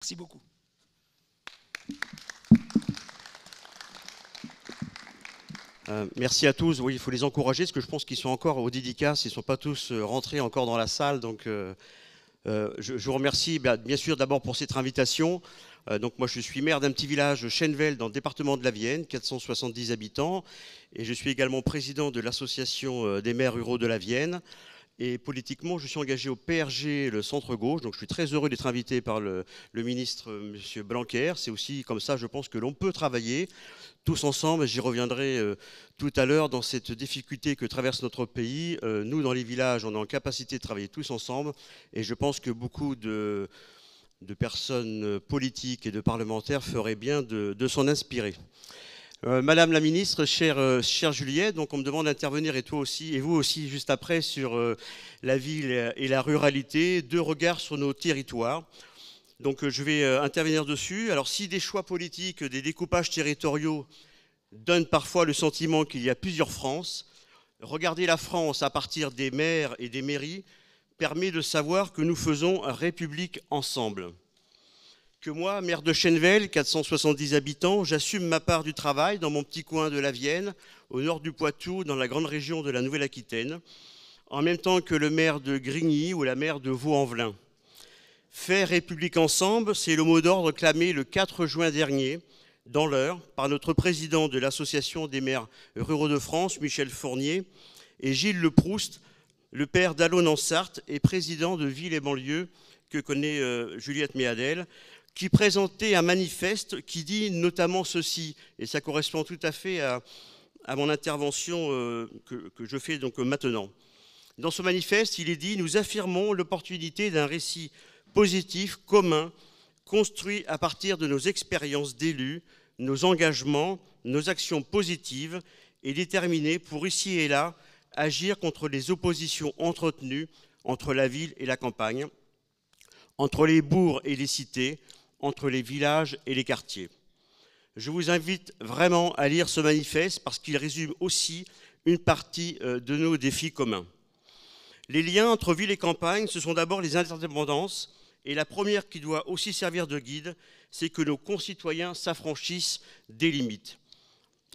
Merci beaucoup. Merci à tous. Oui, il faut les encourager parce que je pense qu'ils sont encore aux dédicaces. Ils ne sont pas tous rentrés encore dans la salle. Donc, je vous remercie bien sûr d'abord pour cette invitation. Donc, moi, je suis maire d'un petit village, Chenvel, dans le département de la Vienne, 470 habitants. Et je suis également président de l'association des maires ruraux de la Vienne. Et politiquement, je suis engagé au PRG, le centre-gauche. Donc, je suis très heureux d'être invité par le ministre, M. Blanquer. C'est aussi comme ça, je pense, que l'on peut travailler tous ensemble. J'y reviendrai tout à l'heure dans cette difficulté que traverse notre pays. Nous, dans les villages, on est en capacité de travailler tous ensemble. Et je pense que beaucoup de personnes politiques et de parlementaires feraient bien de s'en inspirer. Madame la ministre, chère Juliette, donc on me demande d'intervenir et toi aussi, et vous aussi juste après sur la ville et la ruralité, deux regards sur nos territoires. Donc je vais intervenir dessus. Alors si des choix politiques, des découpages territoriaux donnent parfois le sentiment qu'il y a plusieurs France, regarder la France à partir des maires et des mairies permet de savoir que nous faisons République ensemble. Que moi, maire de Chenvel, 470 habitants, j'assume ma part du travail dans mon petit coin de la Vienne, au nord du Poitou, dans la grande région de la Nouvelle-Aquitaine, en même temps que le maire de Grigny ou la maire de Vaux-en-Velin. Faire République ensemble, c'est le mot d'ordre clamé le 4 juin dernier, dans l'Eure, par notre président de l'Association des maires ruraux de France, Michel Fournier, et Gilles Leproust, le père d'Allonne en Sarthe et président de Ville et Banlieue, que connaît Juliette Méadel, qui présentait un manifeste qui dit notamment ceci, et ça correspond tout à fait à mon intervention que je fais donc maintenant. Dans ce manifeste, il est dit « Nous affirmons l'opportunité d'un récit positif, commun, construit à partir de nos expériences d'élus, nos engagements, nos actions positives et déterminés pour ici et là agir contre les oppositions entretenues entre la ville et la campagne, entre les bourgs et les cités, entre les villages et les quartiers. Je vous invite vraiment à lire ce manifeste parce qu'il résume aussi une partie de nos défis communs. Les liens entre ville et campagne, ce sont d'abord les interdépendances, et la première qui doit aussi servir de guide, c'est que nos concitoyens s'affranchissent des limites.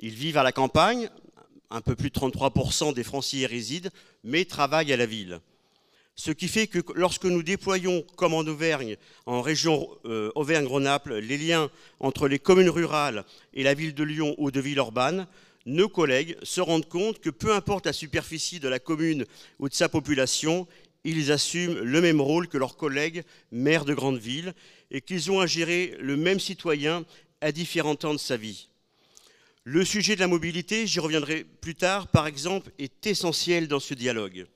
Ils vivent à la campagne, un peu plus de 33% des Français y résident, mais travaillent à la ville. Ce qui fait que lorsque nous déployons, comme en Auvergne, en région Auvergne-Rhône-Alpes, les liens entre les communes rurales et la ville de Lyon ou de Villeurbanne, nos collègues se rendent compte que peu importe la superficie de la commune ou de sa population, ils assument le même rôle que leurs collègues maires de grandes villes et qu'ils ont à gérer le même citoyen à différents temps de sa vie. Le sujet de la mobilité, j'y reviendrai plus tard, par exemple, est essentiel dans ce dialogue.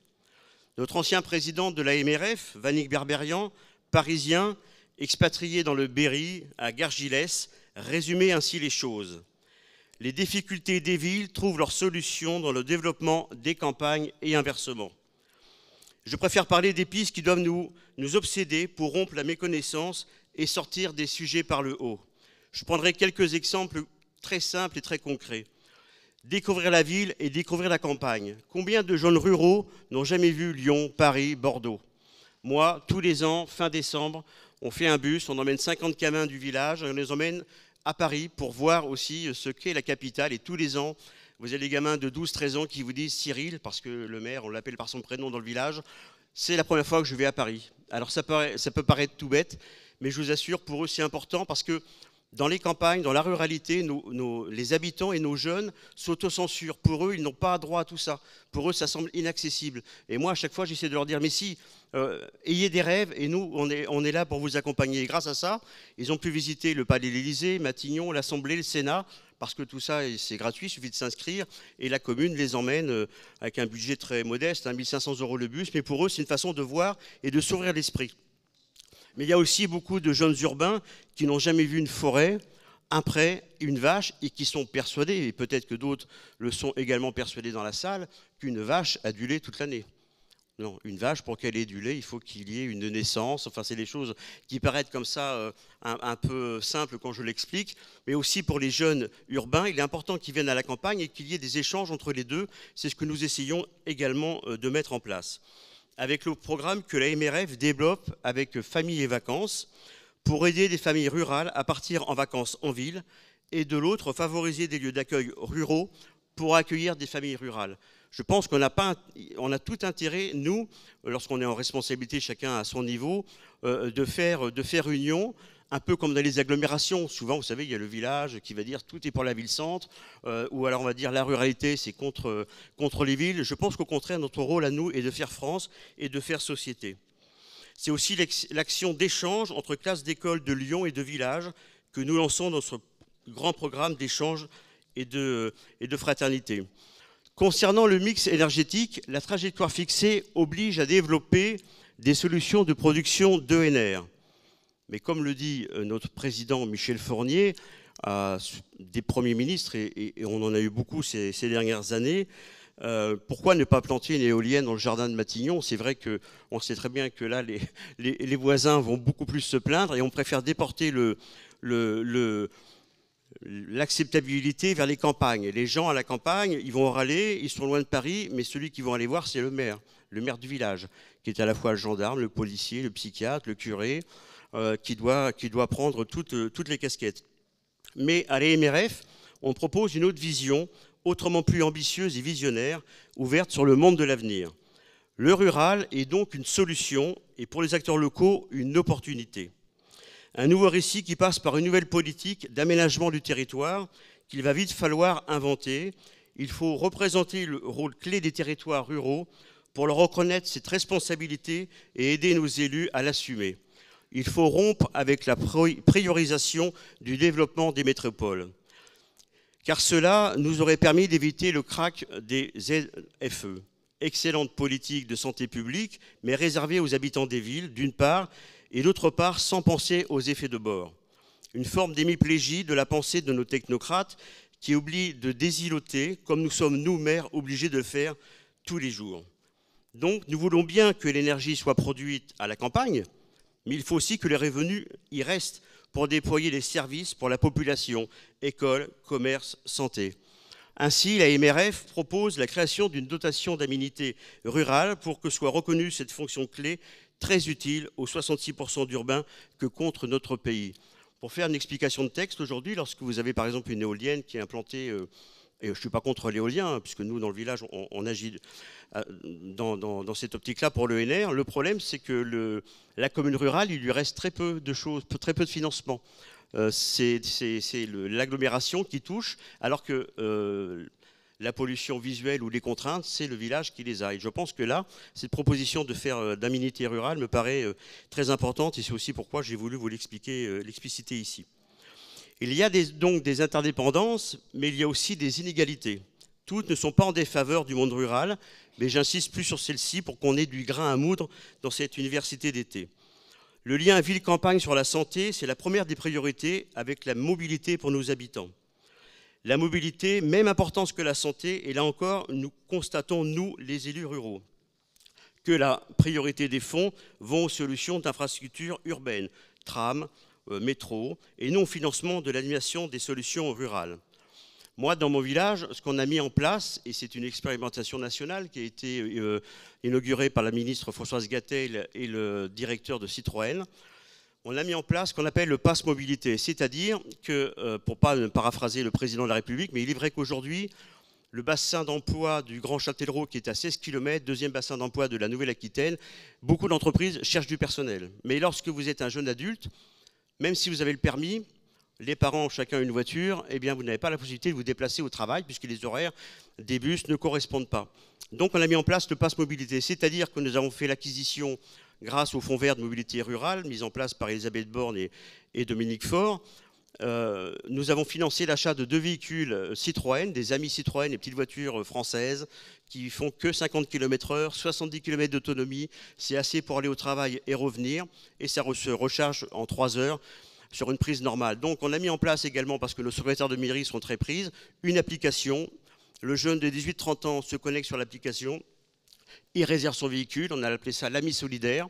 Notre ancien président de la MRF, Vannick Berberian, parisien, expatrié dans le Berry, à Gargilès, résumait ainsi les choses. Les difficultés des villes trouvent leur solution dans le développement des campagnes et inversement. Je préfère parler des pistes qui doivent nous obséder pour rompre la méconnaissance et sortir des sujets par le haut. Je prendrai quelques exemples très simples et très concrets. Découvrir la ville et découvrir la campagne. Combien de jeunes ruraux n'ont jamais vu Lyon, Paris, Bordeaux? Moi, tous les ans, fin décembre, on fait un bus, on emmène 50 gamins du village, et on les emmène à Paris pour voir aussi ce qu'est la capitale. Et tous les ans, vous avez des gamins de 12-13 ans qui vous disent « Cyril », parce que le maire, on l'appelle par son prénom dans le village, c'est la première fois que je vais à Paris. Alors ça peut paraître tout bête, mais je vous assure, pour eux, c'est important parce que dans les campagnes, dans la ruralité, les habitants et nos jeunes s'autocensurent. Pour eux, ils n'ont pas droit à tout ça. Pour eux, ça semble inaccessible. Et moi, à chaque fois, j'essaie de leur dire, mais si, ayez des rêves, et nous, on est là pour vous accompagner. Et grâce à ça, ils ont pu visiter le Palais de l'Élysée, Matignon, l'Assemblée, le Sénat, parce que tout ça, c'est gratuit, il suffit de s'inscrire. Et la commune les emmène avec un budget très modeste, 1 500 € le bus. Mais pour eux, c'est une façon de voir et de s'ouvrir l'esprit. Mais il y a aussi beaucoup de jeunes urbains qui n'ont jamais vu une forêt, un pré, une vache, et qui sont persuadés, et peut-être que d'autres le sont également persuadés dans la salle, qu'une vache a du lait toute l'année. Non, une vache, pour qu'elle ait du lait, il faut qu'il y ait une naissance. Enfin, c'est des choses qui paraissent comme ça un peu simples quand je l'explique. Mais aussi pour les jeunes urbains, il est important qu'ils viennent à la campagne et qu'il y ait des échanges entre les deux. C'est ce que nous essayons également de mettre en place. Avec le programme que la MRF développe avec Famille et Vacances, pour aider des familles rurales à partir en vacances en ville, et de l'autre, favoriser des lieux d'accueil ruraux pour accueillir des familles rurales. Je pense qu'on a tout intérêt, nous, lorsqu'on est en responsabilité chacun à son niveau, de faire union, un peu comme dans les agglomérations. Souvent, vous savez, il y a le village qui va dire tout est pour la ville-centre, ou alors on va dire la ruralité, c'est contre les villes. Je pense qu'au contraire, notre rôle à nous est de faire France et de faire société. C'est aussi l'action d'échange entre classes d'écoles de Lyon et de villages que nous lançons dans notre grand programme d'échange et de fraternité. Concernant le mix énergétique, la trajectoire fixée oblige à développer des solutions de production d'ENR. Mais comme le dit notre président Michel Fournier, des premiers ministres, et on en a eu beaucoup ces dernières années, pourquoi ne pas planter une éolienne dans le jardin de Matignon? C'est vrai qu'on sait très bien que là, les voisins vont beaucoup plus se plaindre et on préfère déporter l'acceptabilité vers les campagnes. Les gens à la campagne, ils vont râler, ils sont loin de Paris, mais celui qu'ils vont aller voir, c'est le maire du village, qui est à la fois le gendarme, le policier, le psychiatre, le curé, qui doit prendre toutes les casquettes. Mais à l'AMRF, on propose une autre vision, autrement plus ambitieuse et visionnaire, ouverte sur le monde de l'avenir. Le rural est donc une solution, et pour les acteurs locaux, une opportunité. Un nouveau récit qui passe par une nouvelle politique d'aménagement du territoire qu'il va vite falloir inventer. Il faut représenter le rôle clé des territoires ruraux pour leur reconnaître cette responsabilité et aider nos élus à l'assumer. Il faut rompre avec la priorisation du développement des métropoles, car cela nous aurait permis d'éviter le krach des ZFE. Excellente politique de santé publique, mais réservée aux habitants des villes, d'une part, et d'autre part, sans penser aux effets de bord. Une forme d'hémiplégie de la pensée de nos technocrates qui oublie de désîloter, comme nous sommes, nous, maires, obligés de le faire tous les jours. Donc, nous voulons bien que l'énergie soit produite à la campagne, mais il faut aussi que les revenus y restent pour déployer les services pour la population, écoles, commerce, santé. Ainsi, la MRF propose la création d'une dotation d'aménité rurale pour que soit reconnue cette fonction clé très utile aux 66% d'urbains que compte notre pays. Pour faire une explication de texte, aujourd'hui, lorsque vous avez par exemple une éolienne qui est implantée, et je ne suis pas contre l'éolien, hein, puisque nous, dans le village, on agit dans cette optique-là pour l'ENR, le problème, c'est que la commune rurale, il lui reste très peu de choses, très peu de financement. C'est l'agglomération qui touche, alors que la pollution visuelle ou les contraintes, c'est le village qui les a. Et je pense que là, cette proposition de faire d'aménité rurale me paraît très importante, et c'est aussi pourquoi j'ai voulu vous l'expliciter ici. Il y a donc des interdépendances, mais il y a aussi des inégalités. Toutes ne sont pas en défaveur du monde rural, mais j'insiste plus sur celle-ci pour qu'on ait du grain à moudre dans cette université d'été. Le lien ville-campagne sur la santé, c'est la première des priorités avec la mobilité pour nos habitants. La mobilité, même importance que la santé, et là encore, nous constatons, nous, les élus ruraux, que la priorité des fonds vont aux solutions d'infrastructures urbaines, tram, métro, et non au financement de l'animation des solutions rurales. Moi, dans mon village, ce qu'on a mis en place, et c'est une expérimentation nationale qui a été inaugurée par la ministre Françoise Gatel et le directeur de Citroën, on a mis en place ce qu'on appelle le pass mobilité, c'est-à-dire que, pour ne pas paraphraser le président de la République, mais il est vrai qu'aujourd'hui, le bassin d'emploi du Grand Châtellerault, qui est à 16 km, deuxième bassin d'emploi de la Nouvelle-Aquitaine, beaucoup d'entreprises cherchent du personnel. Mais lorsque vous êtes un jeune adulte, même si vous avez le permis, les parents ont chacun une voiture, eh bien vous n'avez pas la possibilité de vous déplacer au travail puisque les horaires des bus ne correspondent pas. Donc on a mis en place le pass mobilité, c'est-à-dire que nous avons fait l'acquisition grâce au fonds vert de mobilité rurale, mis en place par Elisabeth Borne et Dominique Faure. Nous avons financé l'achat de 2 véhicules Citroën, des amis Citroën, les petites voitures françaises qui font que 50 km/h, 70 km d'autonomie. C'est assez pour aller au travail et revenir, et ça se recharge en 3 heures sur une prise normale. Donc on a mis en place également, parce que nos secrétaires de mairie sont très prises, une application. Le jeune de 18-30 ans se connecte sur l'application, il réserve son véhicule, on a appelé ça l'ami solidaire,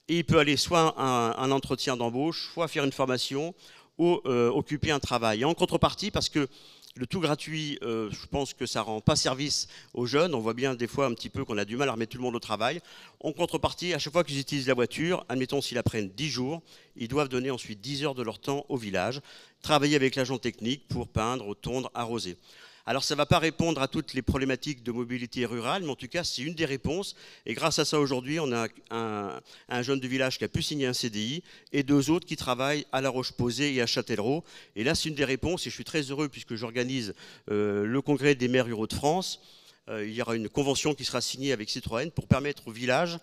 et il peut aller soit à un entretien d'embauche, soit faire une formation, ou occuper un travail. Et en contrepartie, parce que Le tout gratuit, je pense que ça rend pas service aux jeunes. On voit bien des fois un petit peu qu'on a du mal à remettre tout le monde au travail. En contrepartie, à chaque fois qu'ils utilisent la voiture, admettons s'ils la prennent 10 jours, ils doivent donner ensuite 10 heures de leur temps au village, travailler avec l'agent technique pour peindre, tondre, arroser. Alors ça ne va pas répondre à toutes les problématiques de mobilité rurale, mais en tout cas c'est une des réponses. Et grâce à ça aujourd'hui, on a un jeune du village qui a pu signer un CDI et deux autres qui travaillent à La Roche-Posay et à Châtellerault. Et là c'est une des réponses et je suis très heureux puisque j'organise le congrès des maires ruraux de France. Il y aura une convention qui sera signée avec Citroën pour permettre aux villages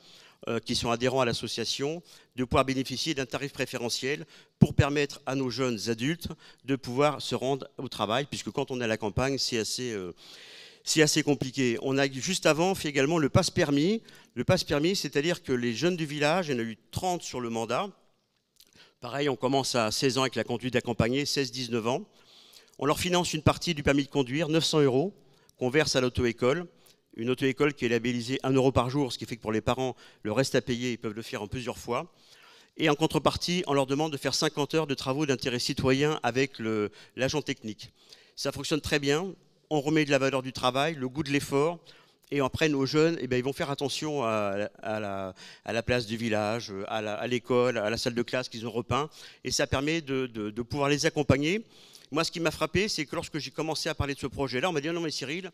qui sont adhérents à l'association de pouvoir bénéficier d'un tarif préférentiel pour permettre à nos jeunes adultes de pouvoir se rendre au travail, puisque quand on est à la campagne, c'est assez compliqué. On a juste avant fait également le passe permis. Le passe permis, c'est-à-dire que les jeunes du village, il y en a eu 30 sur le mandat. Pareil, on commence à 16 ans avec la conduite accompagnée, 16-19 ans. On leur finance une partie du permis de conduire, 900 € qu'on verse à l'auto-école. Une auto-école qui est labellisée 1 € par jour, ce qui fait que pour les parents, le reste à payer, ils peuvent le faire en plusieurs fois. Et en contrepartie, on leur demande de faire 50 heures de travaux d'intérêt citoyen avec l'agent technique. Ça fonctionne très bien, on remet de la valeur du travail, le goût de l'effort, et après nos jeunes, eh bien, ils vont faire attention à la place du village, à l'école, à la salle de classe qu'ils ont repeint, et ça permet de pouvoir les accompagner. Moi, ce qui m'a frappé, c'est que lorsque j'ai commencé à parler de ce projet-là, on m'a dit non mais Cyril,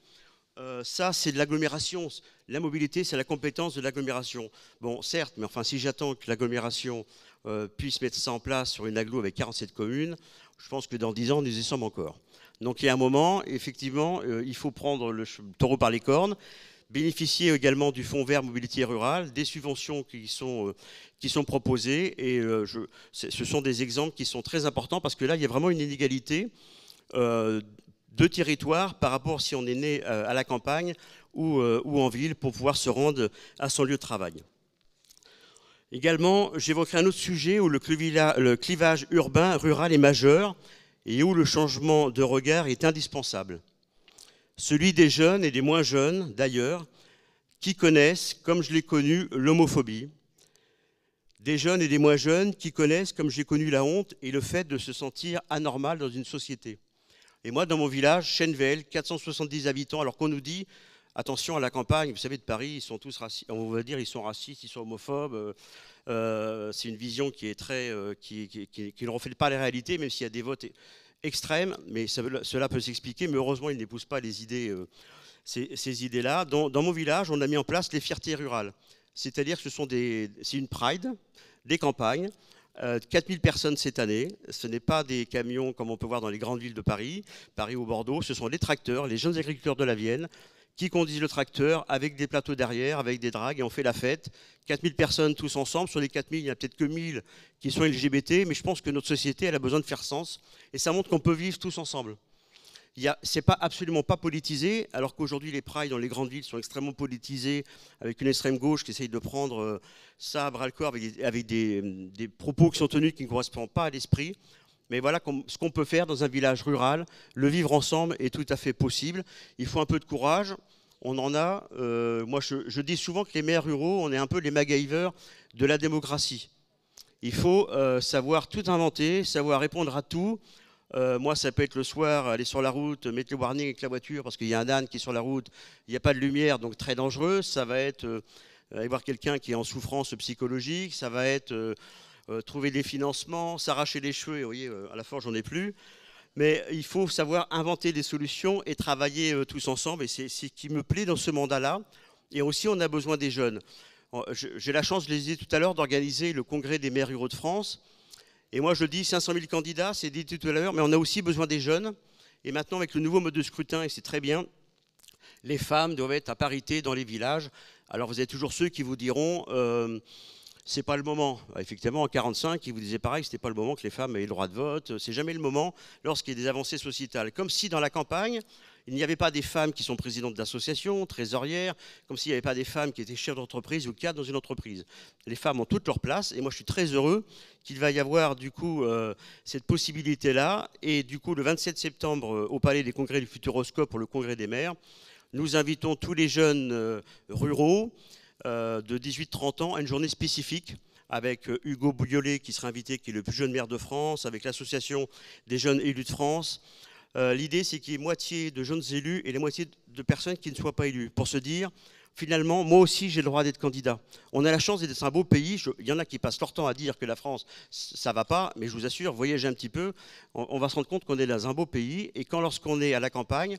ça, c'est de l'agglomération. La mobilité, c'est la compétence de l'agglomération. Bon, certes, mais enfin, si j'attends que l'agglomération puisse mettre ça en place sur une agglo avec 47 communes, je pense que dans 10 ans, nous y sommes encore. Donc, il y a un moment, effectivement, il faut prendre le taureau par les cornes, bénéficier également du Fonds vert mobilité rurale, des subventions qui sont proposées. Et ce sont des exemples qui sont très importants parce que là, il y a vraiment une inégalité de territoire par rapport si on est né à la campagne ou en ville pour pouvoir se rendre à son lieu de travail. Également, j'évoquerai un autre sujet où le clivage urbain-rural est majeur et où le changement de regard est indispensable. Celui des jeunes et des moins jeunes, d'ailleurs, qui connaissent, comme je l'ai connu, l'homophobie. Des jeunes et des moins jeunes qui connaissent, comme j'ai connu la honte et le fait de se sentir anormal dans une société. Et moi, dans mon village, Chennevel, 470 habitants, alors qu'on nous dit, attention à la campagne, vous savez, de Paris, ils sont tous racistes, on va dire, ils sont racistes, ils sont homophobes. C'est une vision qui est très, qui ne reflète pas la réalité, même s'il y a des votes extrêmes, mais cela peut s'expliquer, mais heureusement, ils n'épousent pas les idées, ces idées-là. Dans mon village, on a mis en place les fiertés rurales, c'est-à-dire que c'est une pride des campagnes. 4000 personnes cette année, ce n'est pas des camions comme on peut voir dans les grandes villes de Paris ou Bordeaux, ce sont les tracteurs, les jeunes agriculteurs de la Vienne qui conduisent le tracteur avec des plateaux derrière, avec des dragues et on fait la fête. 4000 personnes tous ensemble, sur les 4000, il n'y a peut-être que 1000 qui sont LGBT, mais je pense que notre société elle a besoin de faire sens et ça montre qu'on peut vivre tous ensemble. C'est pas absolument pas politisé, alors qu'aujourd'hui les prides dans les grandes villes sont extrêmement politisés, avec une extrême gauche qui essaye de prendre ça à bras le corps avec des propos qui sont tenus qui ne correspondent pas à l'esprit. Mais voilà ce qu'on peut faire dans un village rural. Le vivre ensemble est tout à fait possible. Il faut un peu de courage. On en a. Moi, je dis souvent que les maires ruraux, on est un peu les MacGyver de la démocratie. Il faut savoir tout inventer, savoir répondre à tout. Moi, ça peut être le soir, aller sur la route, mettre le warning avec la voiture parce qu'il y a un âne qui est sur la route, il n'y a pas de lumière, donc très dangereux. Ça va être aller voir quelqu'un qui est en souffrance psychologique, ça va être trouver des financements, s'arracher les cheveux, et vous voyez, à la forge, j'en ai plus. Mais il faut savoir inventer des solutions et travailler tous ensemble, et c'est ce qui me plaît dans ce mandat-là. Et aussi, on a besoin des jeunes. J'ai la chance, je l'ai dit tout à l'heure, d'organiser le congrès des maires ruraux de France. Et moi, je dis 500 000 candidats, c'est dit tout à l'heure, mais on a aussi besoin des jeunes. Et maintenant, avec le nouveau mode de scrutin, et c'est très bien, les femmes doivent être à parité dans les villages. Alors, vous avez toujours ceux qui vous diront, c'est pas le moment. Effectivement, en 1945, ils vous disaient pareil, c'était pas le moment que les femmes aient le droit de vote. C'est jamais le moment lorsqu'il y a des avancées sociétales. Comme si dans la campagne, il n'y avait pas des femmes qui sont présidentes d'associations, trésorières, comme s'il n'y avait pas des femmes qui étaient chefs d'entreprise ou cadres dans une entreprise. Les femmes ont toute leur place et moi je suis très heureux qu'il va y avoir du coup cette possibilité-là. Et du coup le 27 septembre au Palais des Congrès du Futuroscope pour le Congrès des maires, nous invitons tous les jeunes ruraux de 18-30 ans à une journée spécifique avec Hugo Bouillolet qui sera invité, qui est le plus jeune maire de France, avec l'association des jeunes élus de France, L'idée, c'est qu'il y ait moitié de jeunes élus et la moitié de personnes qui ne soient pas élus, pour se dire, finalement, moi aussi, j'ai le droit d'être candidat. On a la chance d'être un beau pays. Il y en a qui passent leur temps à dire que la France, ça va pas, mais je vous assure, voyagez un petit peu, on va se rendre compte qu'on est dans un beau pays. Et lorsqu'on est à la campagne,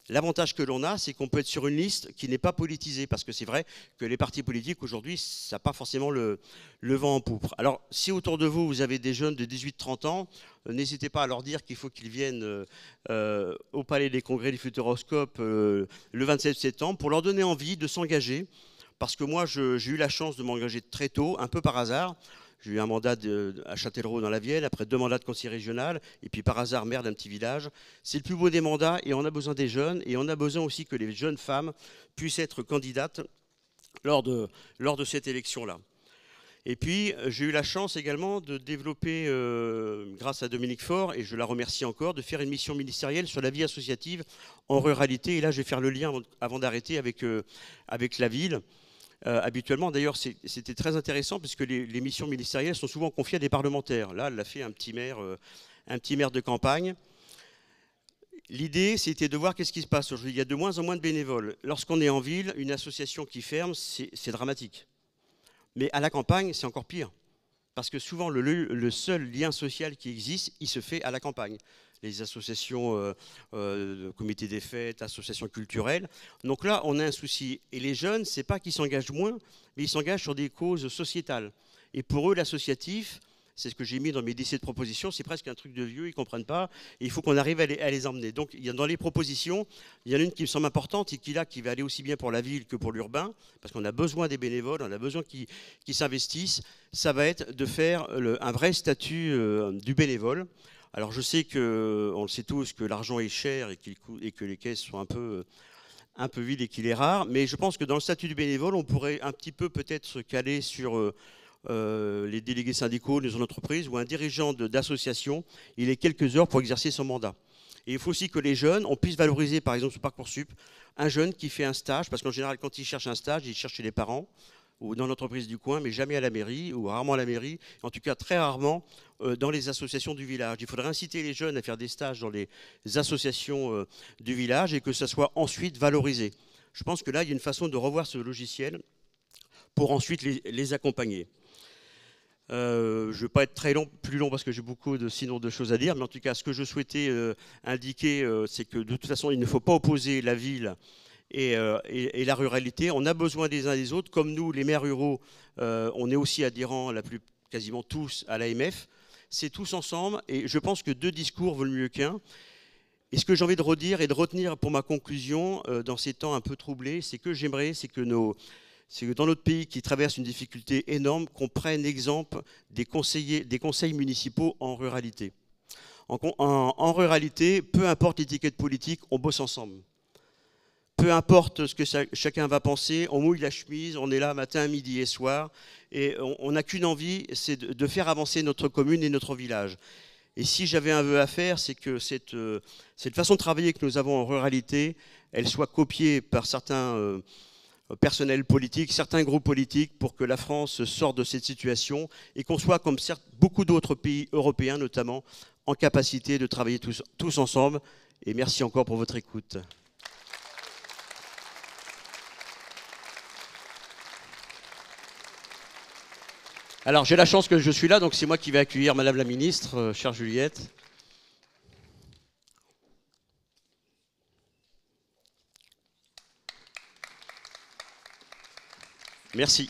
l'avantage que l'on a, c'est qu'on peut être sur une liste qui n'est pas politisée, parce que c'est vrai que les partis politiques, aujourd'hui, ça n'a pas forcément le vent en poupe. Alors, si autour de vous, vous avez des jeunes de 18-30 ans, n'hésitez pas à leur dire qu'il faut qu'ils viennent au Palais des Congrès du Futuroscope le 27 septembre pour leur donner envie de s'engager, parce que moi, j'ai eu la chance de m'engager très tôt, un peu par hasard. J'ai eu un mandat à Châtellerault dans la Vienne, après 2 mandats de conseiller régional, et puis par hasard maire d'un petit village. C'est le plus beau des mandats et on a besoin des jeunes, et on a besoin aussi que les jeunes femmes puissent être candidates lors de cette élection-là. Et puis, j'ai eu la chance également de développer, grâce à Dominique Faure, et je la remercie encore, de faire une mission ministérielle sur la vie associative en ruralité. Et là, je vais faire le lien avant d'arrêter avec la ville. Habituellement, d'ailleurs, c'était très intéressant parce que les missions ministérielles sont souvent confiées à des parlementaires. Là, elle l'a fait un petit maire de campagne. L'idée, c'était de voir qu'est-ce qui se passe aujourd'hui. Il y a de moins en moins de bénévoles. Lorsqu'on est en ville, une association qui ferme, c'est dramatique. Mais à la campagne, c'est encore pire. Parce que souvent, le seul lien social qui existe, il se fait à la campagne. Les associations, comités des fêtes, associations culturelles. Donc là, on a un souci. Et les jeunes, c'est pas qu'ils s'engagent moins, mais ils s'engagent sur des causes sociétales. Et pour eux, l'associatif, c'est ce que j'ai mis dans mes 17 propositions, c'est presque un truc de vieux, ils ne comprennent pas. Et il faut qu'on arrive à les emmener. Donc, dans les propositions, il y en a une qui me semble importante et qui va aller aussi bien pour la ville que pour l'urbain, parce qu'on a besoin des bénévoles, on a besoin qu'ils s'investissent. Ça va être de faire un vrai statut du bénévole. Alors je sais on le sait tous que l'argent est cher et que les caisses sont un peu vides et qu'il est rare, mais je pense que dans le statut du bénévole, on pourrait un petit peu peut-être se caler sur les délégués syndicaux des entreprises ou un dirigeant d'association, il est quelques heures pour exercer son mandat. Et il faut aussi que les jeunes, on puisse valoriser par exemple sur Parcoursup, un jeune qui fait un stage, parce qu'en général quand il cherche un stage, il cherche chez les parents, ou dans l'entreprise du coin, mais jamais à la mairie, ou rarement à la mairie, en tout cas très rarement dans les associations du village. Il faudrait inciter les jeunes à faire des stages dans les associations du village et que ça soit ensuite valorisé. Je pense que là, il y a une façon de revoir ce logiciel pour ensuite les accompagner. Je ne vais pas être plus long parce que j'ai beaucoup de choses à dire, mais en tout cas, ce que je souhaitais indiquer, c'est que de toute façon, il ne faut pas opposer la ville et la ruralité. On a besoin des uns des autres. Comme nous, les maires ruraux, on est aussi adhérents quasiment tous à l'AMF. C'est tous ensemble et je pense que 2 discours valent mieux qu'un. Et ce que j'ai envie de redire et de retenir pour ma conclusion dans ces temps un peu troublés, c'est que dans notre pays qui traverse une difficulté énorme, qu'on prenne exemple des conseils municipaux en ruralité. En ruralité, peu importe l'étiquette politique, on bosse ensemble. Peu importe ce que chacun va penser, on mouille la chemise, on est là matin, midi et soir, et on n'a qu'une envie, c'est de faire avancer notre commune et notre village. Et si j'avais un vœu à faire, c'est que cette façon de travailler que nous avons en ruralité, elle soit copiée par certains personnels politiques, certains groupes politiques, pour que la France sorte de cette situation et qu'on soit, comme beaucoup d'autres pays européens notamment, en capacité de travailler tous ensemble. Et merci encore pour votre écoute. Alors j'ai la chance que je suis là, donc c'est moi qui vais accueillir Madame la Ministre, chère Juliette. Merci.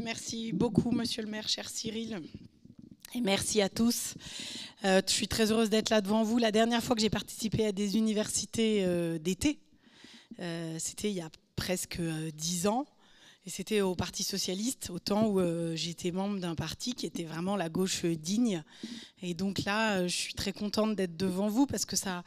Merci beaucoup, Monsieur le maire, cher Cyril. Et merci à tous. Je suis très heureuse d'être là devant vous. La dernière fois que j'ai participé à des universités d'été, c'était il y a presque 10 ans. Et c'était au Parti socialiste, au temps où j'étais membre d'un parti qui était vraiment la gauche digne. Et donc là, je suis très contente d'être devant vous parce que ça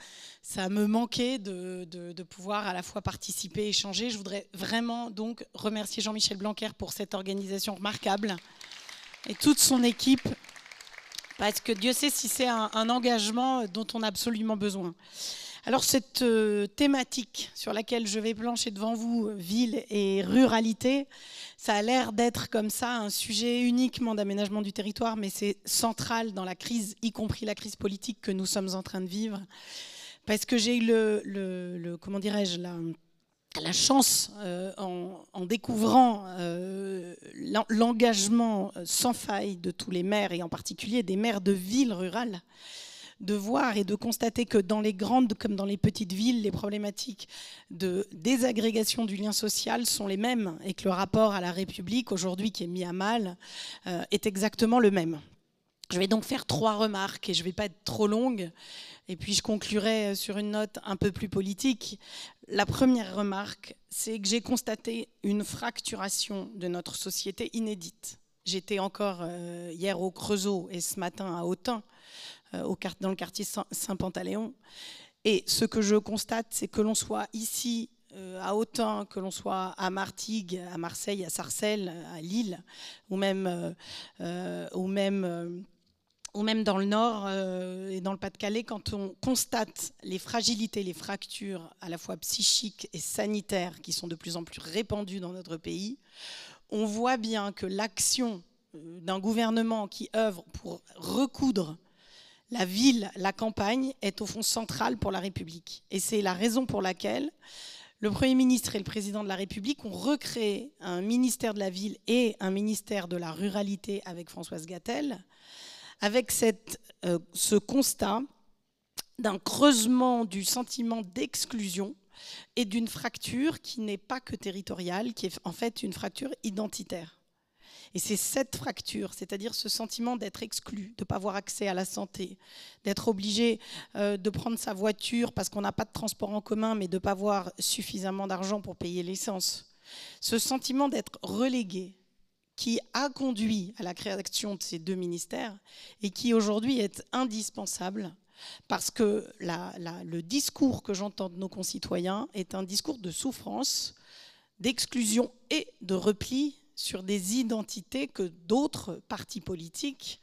me manquait de pouvoir à la fois participer, échanger. Je voudrais vraiment donc remercier Jean-Michel Blanquer pour cette organisation remarquable et toute son équipe, parce que Dieu sait si c'est un engagement dont on a absolument besoin. Alors cette thématique sur laquelle je vais plancher devant vous, ville et ruralité, ça a l'air d'être comme ça un sujet uniquement d'aménagement du territoire, mais c'est central dans la crise, y compris la crise politique que nous sommes en train de vivre. Parce que j'ai eu comment dirais-je, la chance, en découvrant l'engagement sans faille de tous les maires, et en particulier des maires de villes rurales, de voir et de constater que dans les grandes comme dans les petites villes, les problématiques de désagrégation du lien social sont les mêmes et que le rapport à la République, aujourd'hui qui est mis à mal, est exactement le même. Je vais donc faire 3 remarques et je ne vais pas être trop longue. Et puis je conclurai sur une note un peu plus politique. La première remarque, c'est que j'ai constaté une fracturation de notre société inédite. J'étais encore hier au Creusot et ce matin à Autun, dans le quartier Saint-Pantaléon. Et ce que je constate, c'est que l'on soit ici à Autun, que l'on soit à Martigues, à Marseille, à Sarcelles, à Lille, ou même dans le Nord et dans le Pas-de-Calais, quand on constate les fragilités, les fractures à la fois psychiques et sanitaires qui sont de plus en plus répandues dans notre pays, on voit bien que l'action d'un gouvernement qui œuvre pour recoudre la ville, la campagne, est au fond centrale pour la République. Et c'est la raison pour laquelle le Premier ministre et le Président de la République ont recréé un ministère de la Ville et un ministère de la Ruralité avec Françoise Gatel, avec ce constat d'un creusement du sentiment d'exclusion et d'une fracture qui n'est pas que territoriale, qui est en fait une fracture identitaire. Et c'est cette fracture, c'est-à-dire ce sentiment d'être exclu, de ne pas avoir accès à la santé, d'être obligé de prendre sa voiture parce qu'on n'a pas de transport en commun, mais de ne pas avoir suffisamment d'argent pour payer l'essence. Ce sentiment d'être relégué, qui a conduit à la création de ces 2 ministères et qui aujourd'hui est indispensable parce que le discours que j'entends de nos concitoyens est un discours de souffrance, d'exclusion et de repli sur des identités que d'autres partis politiques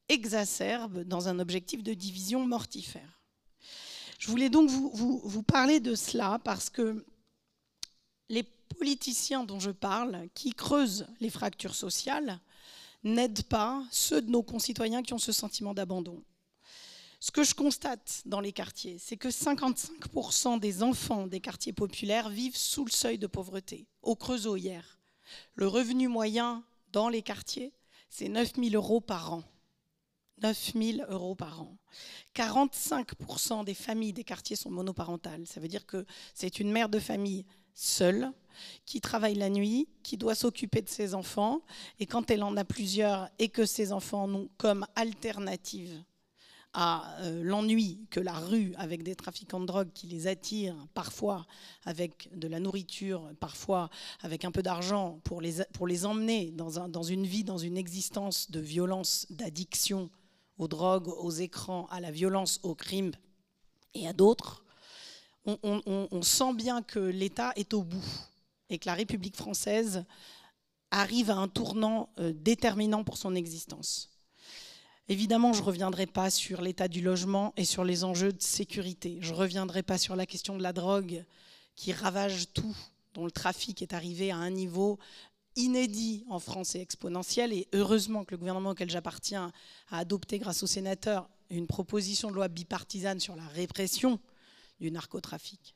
exacerbent dans un objectif de division mortifère. Je voulais donc vous parler de cela parce que les politiciens dont je parle, qui creusent les fractures sociales, n'aident pas ceux de nos concitoyens qui ont ce sentiment d'abandon. Ce que je constate dans les quartiers, c'est que 55% des enfants des quartiers populaires vivent sous le seuil de pauvreté. Au Creusot hier, le revenu moyen dans les quartiers, c'est 9 000 € par an. 9 000 € par an. 45% des familles des quartiers sont monoparentales. Ça veut dire que c'est une mère de famille seule, qui travaille la nuit, qui doit s'occuper de ses enfants, et quand elle en a plusieurs et que ses enfants n'ont comme alternative à l'ennui que la rue avec des trafiquants de drogue qui les attirent, parfois avec de la nourriture, parfois avec un peu d'argent pour les emmener dans une vie, dans une existence de violence, d'addiction aux drogues, aux écrans, à la violence, au crime et à d'autres, on sent bien que l'État est au bout et que la République française arrive à un tournant déterminant pour son existence. Évidemment, je ne reviendrai pas sur l'état du logement et sur les enjeux de sécurité. Je ne reviendrai pas sur la question de la drogue qui ravage tout, dont le trafic est arrivé à un niveau inédit en France et exponentiel. Et heureusement que le gouvernement auquel j'appartiens a adopté, grâce aux sénateurs, une proposition de loi bipartisane sur la répression du narcotrafic.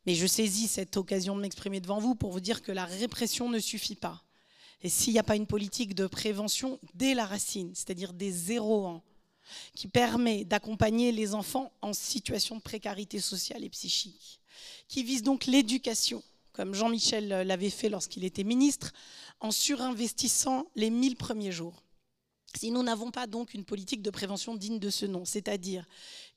Mais je saisis cette occasion de m'exprimer devant vous pour vous dire que la répression ne suffit pas. Et s'il n'y a pas une politique de prévention dès la racine, c'est-à-dire dès 0 ans, qui permet d'accompagner les enfants en situation de précarité sociale et psychique, qui vise donc l'éducation, comme Jean-Michel l'avait fait lorsqu'il était ministre, en surinvestissant les 1000 premiers jours. Si nous n'avons pas donc une politique de prévention digne de ce nom, c'est-à-dire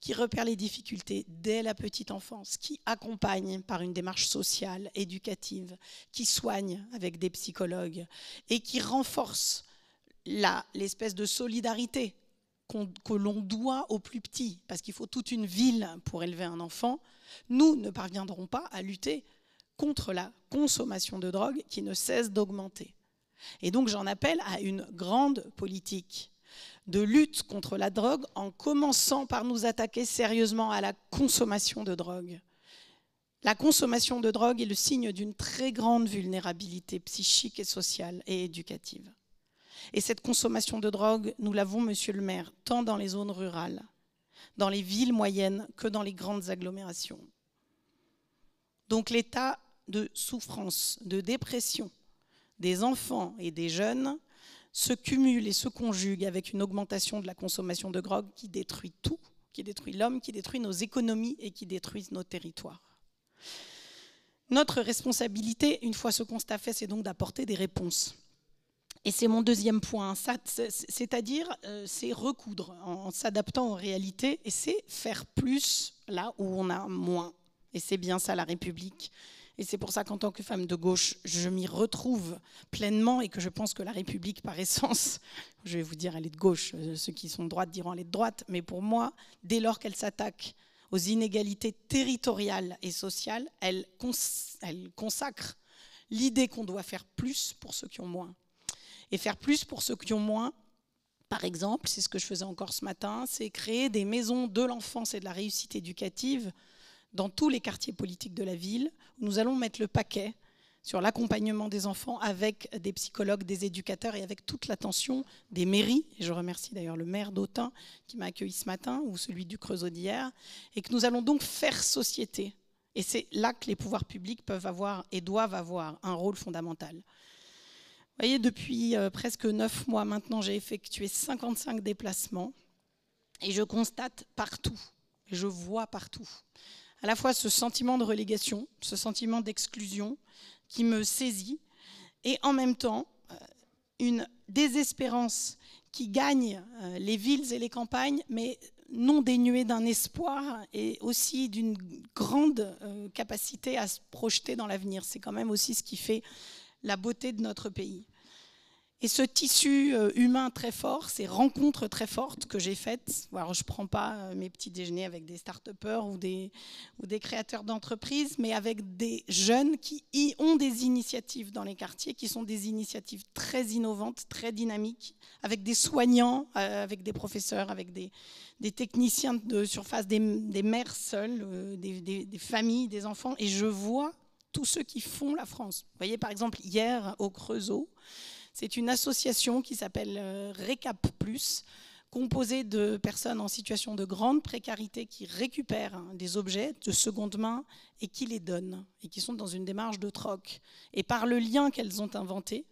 qui repère les difficultés dès la petite enfance, qui accompagne par une démarche sociale, éducative, qui soigne avec des psychologues et qui renforce l'espèce de solidarité que l'on doit aux plus petits, parce qu'il faut toute une ville pour élever un enfant, nous ne parviendrons pas à lutter contre la consommation de drogue qui ne cesse d'augmenter. Et donc j'en appelle à une grande politique de lutte contre la drogue en commençant par nous attaquer sérieusement à la consommation de drogue. La consommation de drogue est le signe d'une très grande vulnérabilité psychique et sociale et éducative. Et cette consommation de drogue, nous l'avons, monsieur le maire, tant dans les zones rurales, dans les villes moyennes que dans les grandes agglomérations. Donc l'état de souffrance, de dépression des enfants et des jeunes se cumule et se conjugue avec une augmentation de la consommation de drogue qui détruit tout, qui détruit l'homme, qui détruit nos économies et qui détruit nos territoires. Notre responsabilité, une fois ce constat fait, c'est donc d'apporter des réponses. Et c'est mon deuxième point, c'est-à-dire c'est recoudre en s'adaptant aux réalités, et c'est faire plus là où on a moins. Et c'est bien ça la République. Et c'est pour ça qu'en tant que femme de gauche, je m'y retrouve pleinement et que je pense que la République, par essence, je vais vous dire, elle est de gauche, ceux qui sont de droite diront elle est de droite, mais pour moi, dès lors qu'elle s'attaque aux inégalités territoriales et sociales, elle consacre l'idée qu'on doit faire plus pour ceux qui ont moins. Et faire plus pour ceux qui ont moins, par exemple, c'est ce que je faisais encore ce matin, c'est créer des maisons de l'enfance et de la réussite éducative dans tous les quartiers politiques de la ville, où nous allons mettre le paquet sur l'accompagnement des enfants avec des psychologues, des éducateurs et avec toute l'attention des mairies. Et je remercie d'ailleurs le maire d'Autun qui m'a accueilli ce matin, ou celui du Creusot d'hier, et que nous allons donc faire société. Et c'est là que les pouvoirs publics peuvent avoir et doivent avoir un rôle fondamental. Vous voyez, depuis presque 9 mois maintenant, j'ai effectué 55 déplacements et je constate partout, et je vois partout, à la fois ce sentiment de relégation, ce sentiment d'exclusion qui me saisit, et en même temps une désespérance qui gagne les villes et les campagnes, mais non dénuée d'un espoir et aussi d'une grande capacité à se projeter dans l'avenir. C'est quand même aussi ce qui fait la beauté de notre pays. Et ce tissu humain très fort, ces rencontres très fortes que j'ai faites, alors je ne prends pas mes petits déjeuners avec des start-upers ou des créateurs d'entreprises, mais avec des jeunes qui ont des initiatives dans les quartiers, qui sont des initiatives très innovantes, très dynamiques, avec des soignants, avec des professeurs, avec des techniciens de surface, des mères seules, des familles, des enfants, et je vois tous ceux qui font la France. Vous voyez, par exemple, hier au Creusot, c'est une association qui s'appelle Récap Plus, composée de personnes en situation de grande précarité qui récupèrent des objets de seconde main et qui les donnent, et qui sont dans une démarche de troc. Et par le lien qu'elles ont inventé,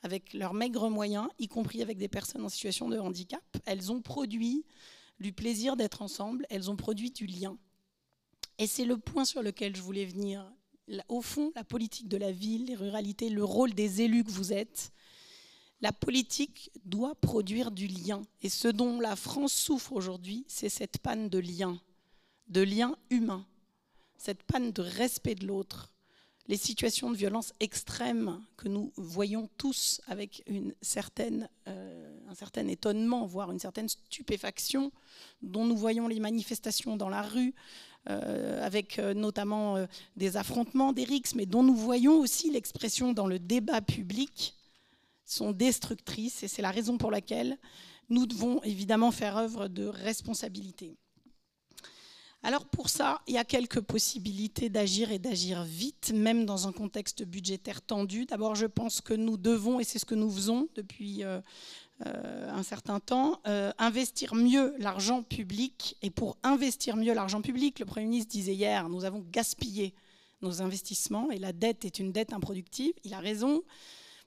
avec leurs maigres moyens, y compris avec des personnes en situation de handicap, elles ont produit du plaisir d'être ensemble, elles ont produit du lien. Et c'est le point sur lequel je voulais venir. Au fond, la politique de la ville, les ruralités, le rôle des élus que vous êtes, la politique doit produire du lien. Et ce dont la France souffre aujourd'hui, c'est cette panne de lien humain, cette panne de respect de l'autre, les situations de violence extrême que nous voyons tous avec un certain étonnement, voire une certaine stupéfaction, dont nous voyons les manifestations dans la rue, avec notamment des affrontements, des rixes, mais dont nous voyons aussi l'expression dans le débat public, sont destructrices, et c'est la raison pour laquelle nous devons évidemment faire œuvre de responsabilité. Alors pour ça, il y a quelques possibilités d'agir et d'agir vite, même dans un contexte budgétaire tendu. D'abord, je pense que nous devons, et c'est ce que nous faisons depuis un certain temps, investir mieux l'argent public. Et pour investir mieux l'argent public, le Premier ministre disait hier, nous avons gaspillé nos investissements et la dette est une dette improductive. Il a raison.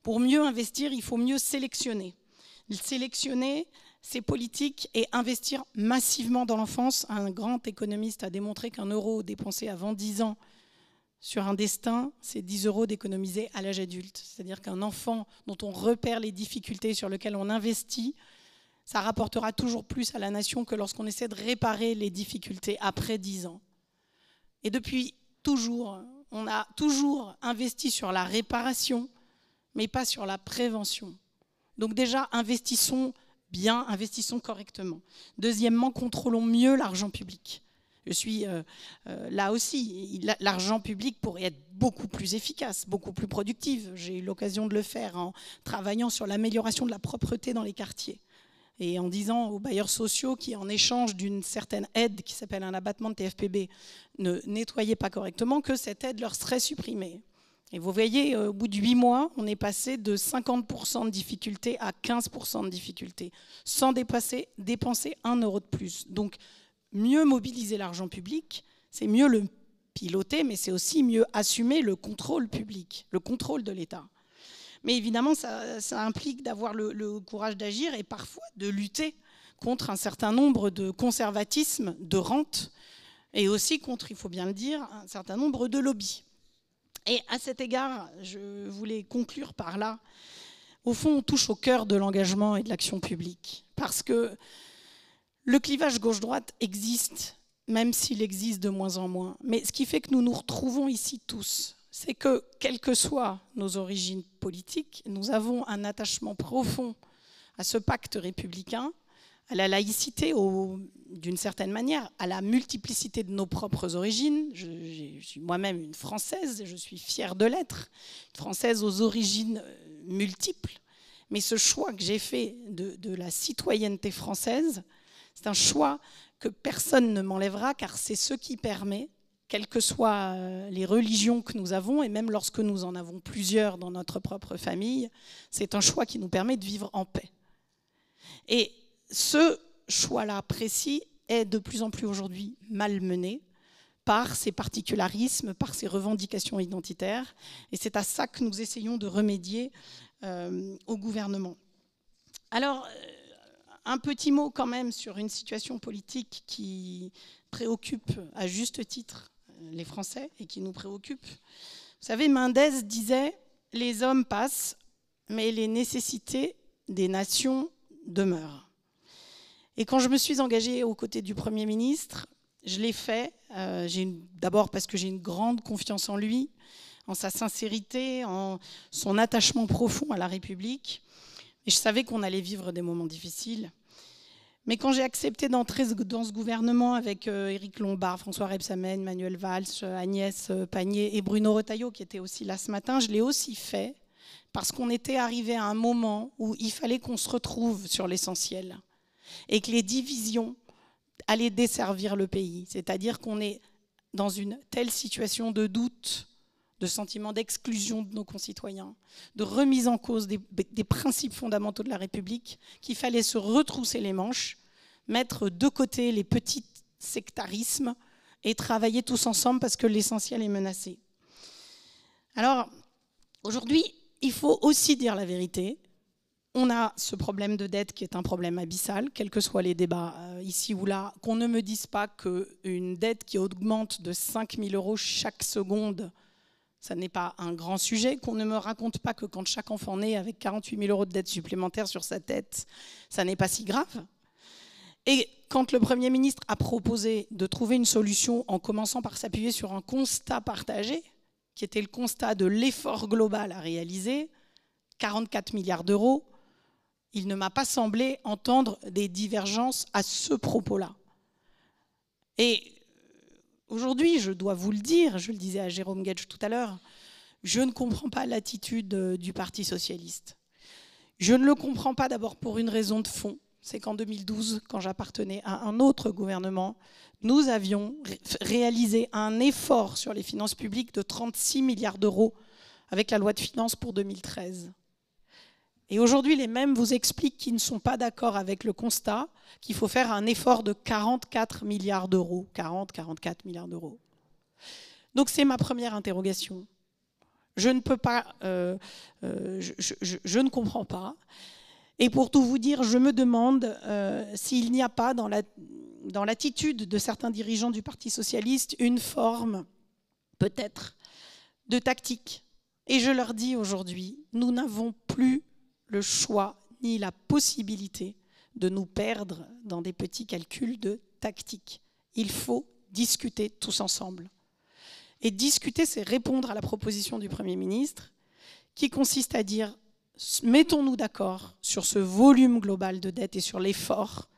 Pour mieux investir, il faut mieux sélectionner. Sélectionner ces politiques et investir massivement dans l'enfance. Un grand économiste a démontré qu'un euro dépensé avant 10 ans sur un destin, c'est 10 euros d'économiser à l'âge adulte. C'est-à-dire qu'un enfant dont on repère les difficultés, sur lequel on investit, ça rapportera toujours plus à la nation que lorsqu'on essaie de réparer les difficultés après 10 ans. Et depuis toujours, on a toujours investi sur la réparation, mais pas sur la prévention. Donc déjà, investissons bien, investissons correctement. Deuxièmement, contrôlons mieux l'argent public. Je suis là aussi, l'argent public pourrait être beaucoup plus efficace, beaucoup plus productif. J'ai eu l'occasion de le faire en travaillant sur l'amélioration de la propreté dans les quartiers. et en disant aux bailleurs sociaux qui, en échange d'une certaine aide qui s'appelle un abattement de TFPB, ne nettoyaient pas correctement, que cette aide leur serait supprimée. Et vous voyez, au bout de 8 mois, on est passé de 50% de difficulté à 15% de difficulté, sans dépenser 1 euro de plus. Donc, mieux mobiliser l'argent public, c'est mieux le piloter, mais c'est aussi mieux assumer le contrôle public, le contrôle de l'État. Mais évidemment, ça implique d'avoir le courage d'agir et parfois de lutter contre un certain nombre de conservatismes, de rentes, et aussi contre, il faut bien le dire, un certain nombre de lobbies. Et à cet égard, je voulais conclure par là. Au fond, on touche au cœur de l'engagement et de l'action publique. Parce que le clivage gauche-droite existe, même s'il existe de moins en moins. Mais ce qui fait que nous nous retrouvons ici tous, c'est que, quelles que soient nos origines politiques, nous avons un attachement profond à ce pacte républicain, à la laïcité, d'une certaine manière, à la multiplicité de nos propres origines. Je suis moi-même une Française, je suis fière de l'être, une Française aux origines multiples. Mais ce choix que j'ai fait de la citoyenneté française, c'est un choix que personne ne m'enlèvera, car c'est ce qui permet, quelles que soient les religions que nous avons, et même lorsque nous en avons plusieurs dans notre propre famille, c'est un choix qui nous permet de vivre en paix. Et ce choix-là précis est de plus en plus aujourd'hui malmené par ces particularismes, par ces revendications identitaires. Et c'est à ça que nous essayons de remédier au gouvernement. Alors, un petit mot quand même sur une situation politique qui préoccupe à juste titre les Français et qui nous préoccupe. Vous savez, Mendès disait « Les hommes passent, mais les nécessités des nations demeurent ». Et quand je me suis engagée aux côtés du Premier ministre, je l'ai fait d'abord parce que j'ai une grande confiance en lui, en sa sincérité, en son attachement profond à la République. Et je savais qu'on allait vivre des moments difficiles. Mais quand j'ai accepté d'entrer dans ce gouvernement avec Éric Lombard, François Rebsamen, Manuel Valls, Agnès Pannier et Bruno Retailleau, qui était aussi là ce matin, je l'ai aussi fait parce qu'on était arrivé à un moment où il fallait qu'on se retrouve sur l'essentiel et que les divisions allaient desservir le pays. C'est-à-dire qu'on est dans une telle situation de doute, de sentiment d'exclusion de nos concitoyens, de remise en cause des principes fondamentaux de la République, qu'il fallait se retrousser les manches, mettre de côté les petits sectarismes et travailler tous ensemble parce que l'essentiel est menacé. Alors, aujourd'hui, il faut aussi dire la vérité. On a ce problème de dette qui est un problème abyssal, quels que soient les débats ici ou là, qu'on ne me dise pas qu'une dette qui augmente de 5 000 € chaque seconde, ça n'est pas un grand sujet, qu'on ne me raconte pas que quand chaque enfant naît avec 48 000 € de dette supplémentaire sur sa tête, ça n'est pas si grave. Et quand le Premier ministre a proposé de trouver une solution en commençant par s'appuyer sur un constat partagé, qui était le constat de l'effort global à réaliser, 44 milliards d'euros, il ne m'a pas semblé entendre des divergences à ce propos-là. Et aujourd'hui, je dois vous le dire, je le disais à Jérôme Guedj tout à l'heure, je ne comprends pas l'attitude du Parti socialiste. Je ne le comprends pas d'abord pour une raison de fond, c'est qu'en 2012, quand j'appartenais à un autre gouvernement, nous avions réalisé un effort sur les finances publiques de 36 milliards d'euros avec la loi de finances pour 2013. Et aujourd'hui, les mêmes vous expliquent qu'ils ne sont pas d'accord avec le constat qu'il faut faire un effort de 44 milliards d'euros. 44 milliards d'euros. Donc c'est ma première interrogation. Je ne peux pas, je ne comprends pas. Et pour tout vous dire, je me demande s'il n'y a pas dans l'attitude de certains dirigeants du Parti socialiste une forme, peut-être, de tactique. Et je leur dis aujourd'hui, nous n'avons plus le choix ni la possibilité de nous perdre dans des petits calculs de tactique. Il faut discuter tous ensemble. Et discuter, c'est répondre à la proposition du Premier ministre qui consiste à dire mettons-nous d'accord sur ce volume global de dette et sur l'effort,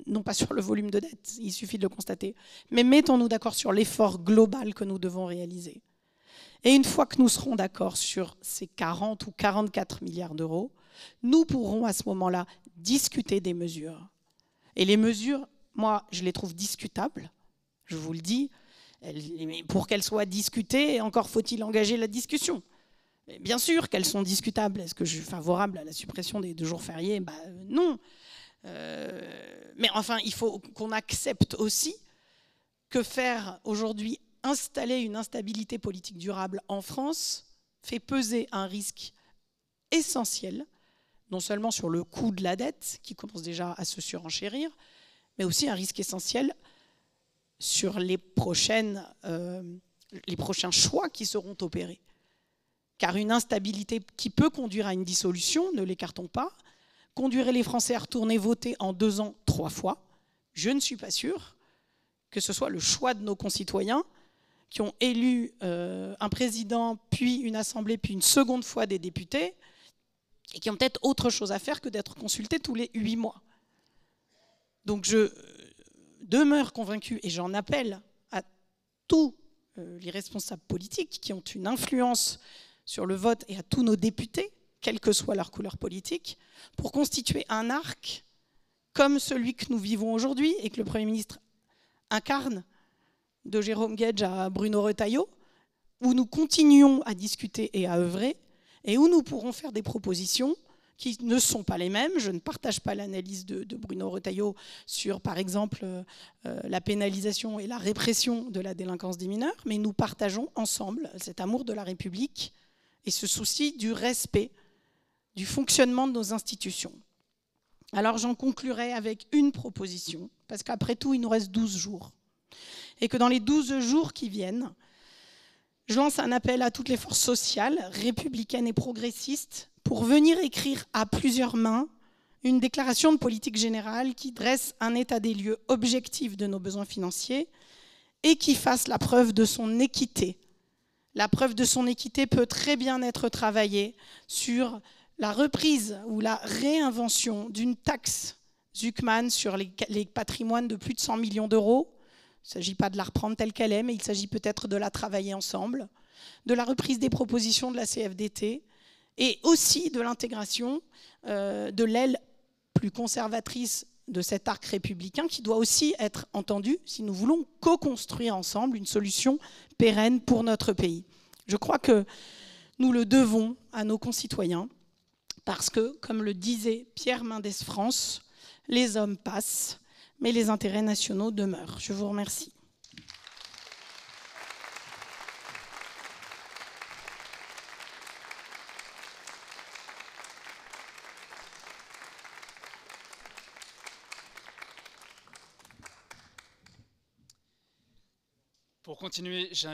non pas sur le volume de dette, il suffit de le constater, mais mettons-nous d'accord sur l'effort global que nous devons réaliser. Et une fois que nous serons d'accord sur ces 40 ou 44 milliards d'euros, nous pourrons à ce moment-là discuter des mesures. Et les mesures, moi, je les trouve discutables, je vous le dis. Pour qu'elles soient discutées, encore faut-il engager la discussion. Et bien sûr qu'elles sont discutables. Est-ce que je suis favorable à la suppression des 2 jours fériés? Non. Mais enfin, il faut qu'on accepte aussi que faire aujourd'hui installer une instabilité politique durable en France fait peser un risque essentiel, non seulement sur le coût de la dette, qui commence déjà à se surenchérir, mais aussi un risque essentiel sur les prochains choix qui seront opérés. Car une instabilité qui peut conduire à une dissolution, ne l'écartons pas, conduirait les Français à retourner voter en 2 ans 3 fois. Je ne suis pas sûre que ce soit le choix de nos concitoyens qui ont élu un président, puis une assemblée, puis une seconde fois des députés, et qui ont peut-être autre chose à faire que d'être consultés tous les 8 mois. Donc je demeure convaincue, et j'en appelle à tous les responsables politiques qui ont une influence sur le vote et à tous nos députés, quelle que soit leur couleur politique, pour constituer un arc comme celui que nous vivons aujourd'hui et que le Premier ministre incarne, de Jérôme Guedj à Bruno Retailleau, où nous continuons à discuter et à œuvrer, et où nous pourrons faire des propositions qui ne sont pas les mêmes. Je ne partage pas l'analyse de Bruno Retailleau sur, par exemple, la pénalisation et la répression de la délinquance des mineurs, mais nous partageons ensemble cet amour de la République et ce souci du respect du fonctionnement de nos institutions. Alors j'en conclurai avec une proposition, parce qu'après tout, il nous reste 12 jours. Et que dans les 12 jours qui viennent, je lance un appel à toutes les forces sociales, républicaines et progressistes, pour venir écrire à plusieurs mains une déclaration de politique générale qui dresse un état des lieux objectif de nos besoins financiers et qui fasse la preuve de son équité. La preuve de son équité peut très bien être travaillée sur la reprise ou la réinvention d'une taxe Zuckman sur les patrimoines de plus de 100 millions d'euros. Il ne s'agit pas de la reprendre telle qu'elle est, mais il s'agit peut-être de la travailler ensemble, de la reprise des propositions de la CFDT et aussi de l'intégration de l'aile plus conservatrice de cet arc républicain qui doit aussi être entendu si nous voulons co-construire ensemble une solution pérenne pour notre pays. Je crois que nous le devons à nos concitoyens parce que, comme le disait Pierre Mendès France, les hommes passent, mais les intérêts nationaux demeurent. Je vous remercie. Pour continuer, j'invite